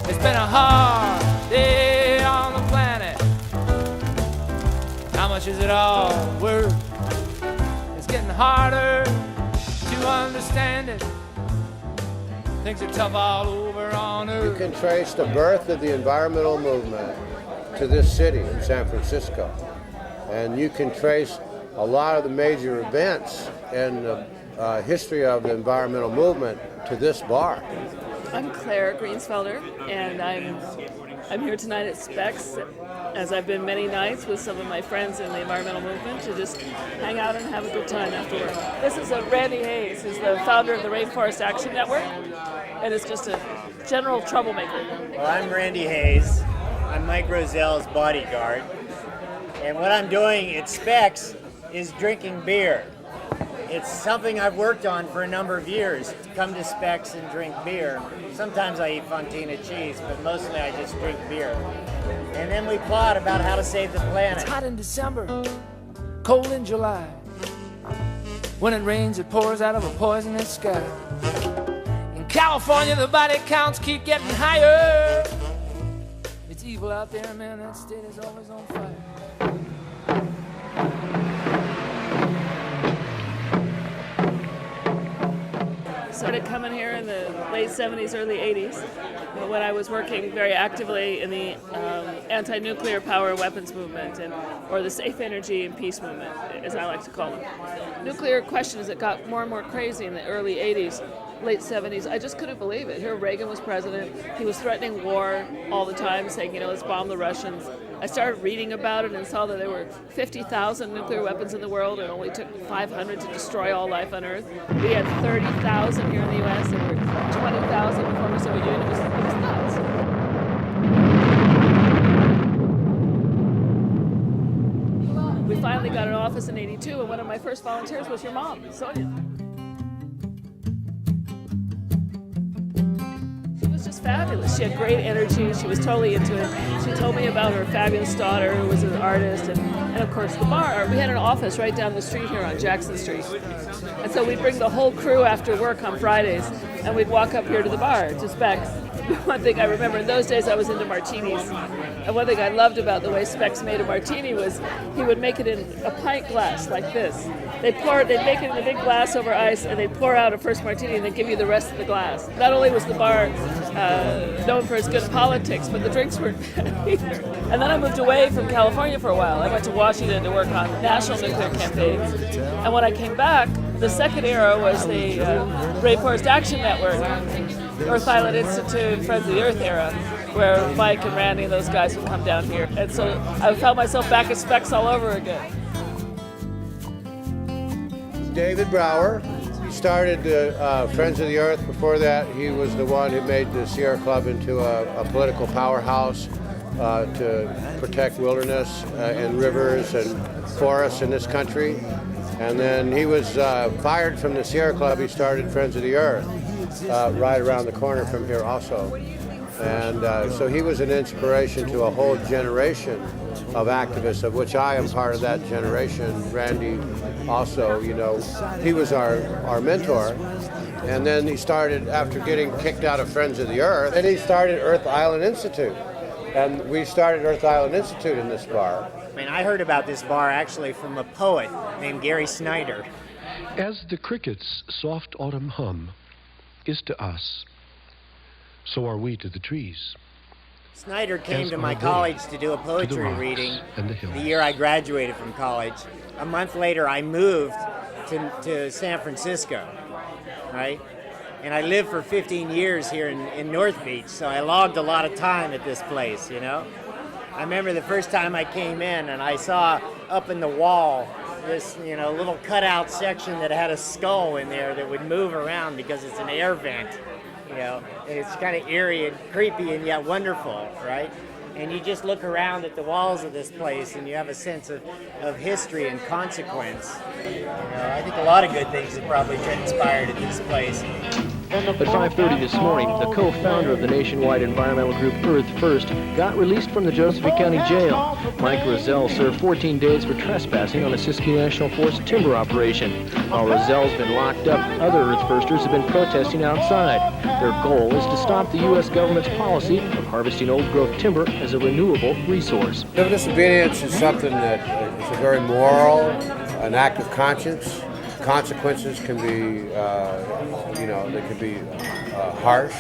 It's been a hard day on the planet. How much is it all worth? It's getting harder to understand it. Things are tough all over on Earth. You can trace the birth of the environmental movement to this city in San Francisco. And you can trace a lot of the major events in the history of the environmental movement to this bar. I'm Claire Greensfelder, and I'm here tonight at Specs, as I've been many nights with some of my friends in the environmental movement, to just hang out and have a good time after work. This is Randy Hayes, who's the founder of the Rainforest Action Network, and is just a general troublemaker. Well, I'm Randy Hayes. I'm Mike Rozell's bodyguard. And what I'm doing at Specs is drinking beer. It's something I've worked on for a number of years, to come to Specs and drink beer. Sometimes I eat fontina cheese, but mostly I just drink beer. And then we plot about how to save the planet. It's hot in December, cold in July. When it rains, it pours out of a poisonous sky. In California, the body counts keep getting higher. It's evil out there, man, that state is always on fire. Started coming here in the late 70s, early 80s, when I was working very actively in the anti-nuclear power weapons movement, or the safe energy and peace movement, as I like to call them. Nuclear questions that got more and more crazy in the early 80s, late 70s. I just couldn't believe it. Here Reagan was president. He was threatening war all the time, saying, let's bomb the Russians. I started reading about it and saw that there were 50,000 nuclear weapons in the world and only took 500 to destroy all life on Earth. We had 30,000 here in the U.S. There were 20,000 in the former Soviet Union. It was nuts. We finally got an office in '82, and one of my first volunteers was your mom, Sonia. Just fabulous. She had great energy. She was totally into it. She told me about her fabulous daughter who was an artist, and of course the bar. We had an office right down the street here on Jackson Street. And so we'd bring the whole crew after work on Fridays, and we'd walk up here to the bar, to Specs. One thing I remember, in those days I was into martinis, and one thing I loved about the way Specs made a martini was he would make it in a pint glass like this. They'd make it in a big glass over ice, and they'd pour out a first martini and they'd give you the rest of the glass. Not only was the bar known for its good politics, but the drinks weren't bad either. And then I moved away from California for a while. I went to Washington to work on national nuclear campaigns. And when I came back, the second era was the Rainforest Action Network, Earth Island Institute, Friends of the Earth era, where Mike and Randy and those guys would come down here. And so I found myself back at Specs all over again. David Brower. He started Friends of the Earth. Before that, he was the one who made the Sierra Club into a political powerhouse to protect wilderness and rivers and forests in this country. And then he was fired from the Sierra Club. He started Friends of the Earth right around the corner from here also. And so he was an inspiration to a whole generation of activists, of which I am part of that generation. Randy also, he was our mentor. And then he started, after getting kicked out of Friends of the Earth, and he started Earth Island Institute. And we started Earth Island Institute in this bar. I heard about this bar actually from a poet named Gary Snyder. As the cricket's soft autumn hum is to us, so are we to the trees. Snyder came to my college to do a poetry reading the year I graduated from college. A month later, I moved to San Francisco, right? And I lived for 15 years here in North Beach, so I logged a lot of time at this place, I remember the first time I came in and I saw up in the wall this, little cutout section that had a skull in there that would move around because it's an air vent, and it's kind of eerie and creepy and yet wonderful, right? And you just look around at the walls of this place and you have a sense of history and consequence. I think a lot of good things have probably transpired at this place. At 5:30 this morning, the co-founder of the nationwide environmental group Earth First got released from the Josephine County Jail. Mike Rozelle served 14 days for trespassing on a Siskiyou National Forest timber operation. While Rozelle's been locked up, other Earth Firsters have been protesting outside. Their goal is to stop the U.S. government's policy of harvesting old-growth timber as a renewable resource. Civil disobedience is something that is a very moral, an act of conscience. Consequences can be, they can be harsh,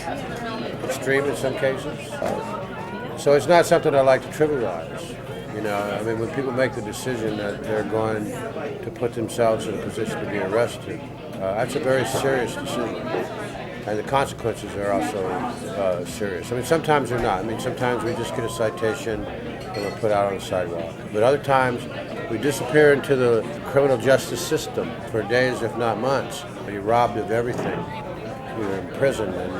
extreme in some cases. So it's not something I like to trivialize. When people make the decision that they're going to put themselves in a position to be arrested, that's a very serious decision. And the consequences are also serious. Sometimes they're not. Sometimes we just get a citation and we're put out on the sidewalk. But other times, we disappear into the criminal justice system for days, if not months. You're robbed of everything. You're imprisoned and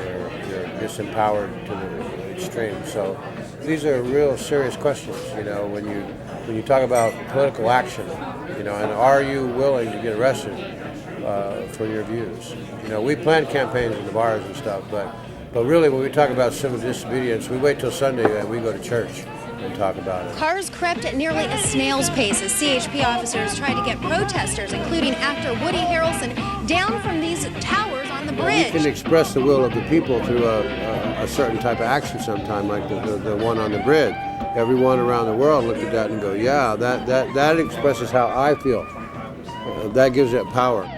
you're disempowered to the extreme. So these are real serious questions, when you talk about political action, and are you willing to get arrested for your views? We plan campaigns in the bars and stuff, but really when we talk about civil disobedience, we wait till Sunday and we go to church and talk about it. Cars crept at nearly a snail's pace as CHP officers tried to get protesters, including actor Woody Harrelson, down from these towers on the bridge. You can express the will of the people through a certain type of action sometime, like the one on the bridge. Everyone around the world look at that and go, yeah, that expresses how I feel. That gives it power.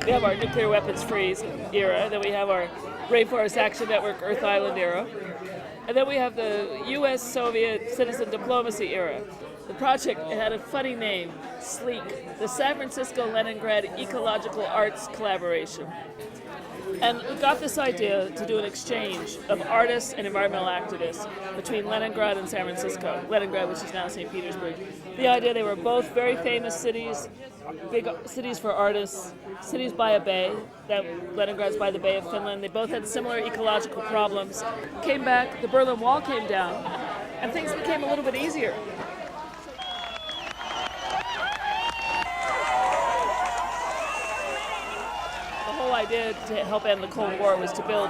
We have our nuclear weapons freeze era, then we have our Rainforest Action Network Earth Island era, and then we have the U.S.-Soviet citizen diplomacy era. The project, it had a funny name, SLEEK, the San Francisco-Leningrad Ecological Arts Collaboration. And we got this idea to do an exchange of artists and environmental activists between Leningrad and San Francisco. Leningrad, which is now St. Petersburg. The idea, they were both very famous cities, big cities for artists, cities by a bay. Leningrad's by the Bay of Finland. They both had similar ecological problems. Came back, the Berlin Wall came down, and things became a little bit easier. Idea to help end the Cold War was to build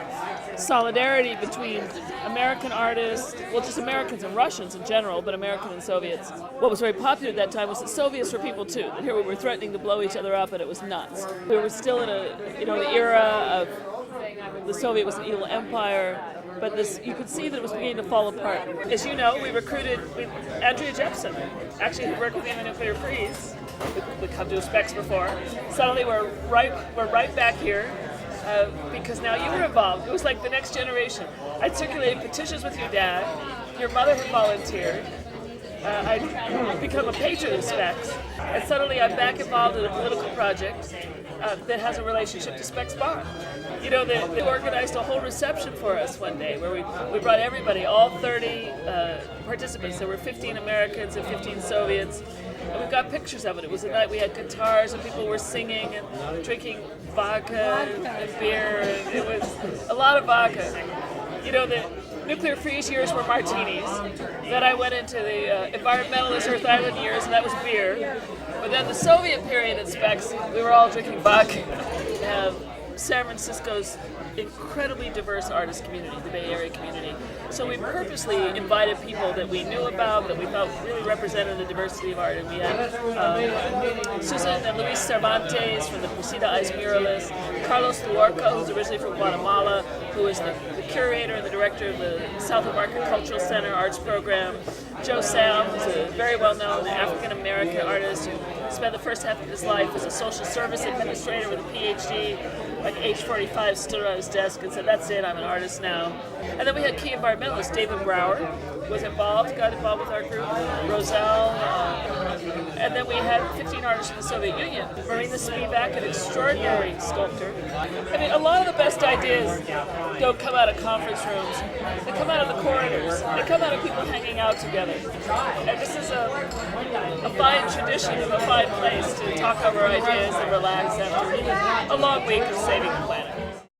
solidarity between American artists, well, just Americans and Russians in general, but American and Soviets. What was very popular at that time was that Soviets were people too. That here we were threatening to blow each other up, and it was nuts. We were still in the era of the Soviet was an evil empire, but you could see that it was beginning to fall apart. As you know, we recruited Andrea Jepsen, actually who worked with me on the nuclear freeze. We come to specs before. Suddenly we're right back here because now you were involved. It was like the next generation. I'd circulated petitions with your dad. Your mother had volunteered. I'd become a patron of specs, and suddenly I'm back involved in a political project that has a relationship to Specs Bar. They organized a whole reception for us one day where we brought everybody, all 30 participants. There were 15 Americans and 15 Soviets. And we've got pictures of it. It was a night we had guitars and people were singing and drinking vodka and beer. And it was a lot of vodka. The nuclear freeze years were martinis. Then I went into the Environmentalists Earth Island years, and that was beer. But then the Soviet period at Specs, we were all drinking vodka. San Francisco's incredibly diverse artist community, the Bay Area community. So we purposely invited people that we knew about, that we felt really represented the diversity of art. And we had Susan and Luis Cervantes from the Pusida Ice Muralists, Carlos Luarca, who's originally from Guatemala, who is the curator and the director of the South of Market Cultural Center Arts Program, Joe Sam, who's a very well-known African-American artist who spent the first half of his life as a social service administrator with a PhD. Like age 45, stood on his desk and said, "That's it, I'm an artist now." And then we had key environmentalists. David Brower got involved with our group, Rozelle, and And then we had 15 artists from the Soviet Union. Marina Spivak, an extraordinary sculptor. I mean, a lot of the best ideas don't come out of conference rooms. They come out of the corridors. They come out of people hanging out together. And this is a fine tradition, a fine place to talk over ideas and relax after a long week of saving the planet.